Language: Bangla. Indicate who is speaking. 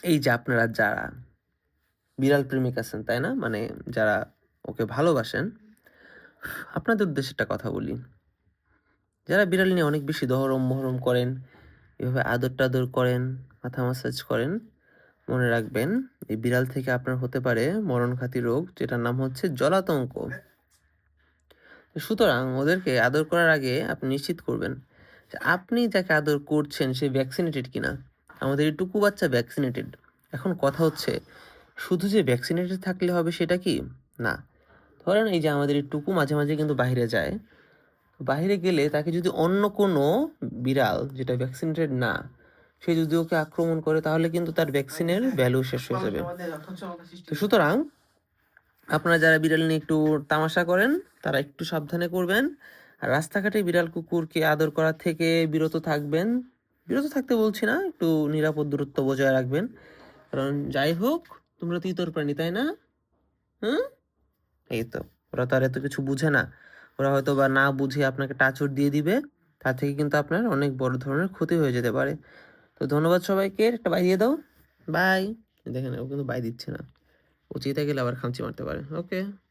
Speaker 1: এই যে আপনারা যারা বিড়াল প্রেমিক আছেন, তাই না? মানে যারা ওকে ভালোবাসেন, আপনাদের উদ্দেশ্যে একটা কথা বলি। যারা বিড়াল নিয়ে অনেক বেশি দহরম-মহরম করেন, এভাবে আদর-টাদর করেন, মাথা ম্যাসাজ করেন, মনে রাখবেন এই বিড়াল থেকে আপনার হতে পারে মরণঘাতী রোগ, যেটার নাম হচ্ছে জলাতঙ্ক। সুতরাং ওদেরকে আদর করার আগে আপনি নিশ্চিত করবেন যে আপনি যাকে আদর করছেন সে ভ্যাকসিনেটেড কিনা। আমাদের এই টুকু বাচ্চা ভ্যাকসিনেটেড। এখন কথা হচ্ছে, শুধু যে ভ্যাকসিনেটেড থাকলে হবে সেটা কি? না। ধরেন এই যে আমাদের এই টুকু মাঝে, মাঝে কিন্তু বাহিরে যায়। বাহিরে গেলে তাকে যদি অন্য কোনো বিড়াল যেটা ভ্যাকসিনেটেড না, সে যদি ওকে আক্রমণ করে তাহলে কিন্তু তার ভ্যাকসিনের ভ্যালু শেষ হয়ে যাবে। তো সুতরাং আপনারা যারা বিড়াল নিয়ে একটু তামাশা করেন তারা একটু সাবধানে করবেন। আর রাস্তাঘাটে বিড়াল কুকুরকে আদর করা থেকে বিরত থাকবেন। বিরত থাকতে বলছি না, একটু নিরাপদ দূরত্ব বজায় রাখবেন। কারণ যাই হোক, তোমরা তো ইতর প্রাণী, তাই না? হুম? এই তো, ওরা তো আর এত কিছু বুঝে না। ওরা হয়তো বা না বুঝে আপনাকে টাচড় দিয়ে দিবে। তার থেকে কিন্তু আপনার অনেক বড় ধরনের ক্ষতি হয়ে যেতে পারে। তো ধন্যবাদ সবাইকে। একটা বাই দিয়ে দাও। বাই। দেখেন ও কিন্তু বাই দিচ্ছে না। ও চেতে গেলে আবার খামচি মারতে পারে। ওকে।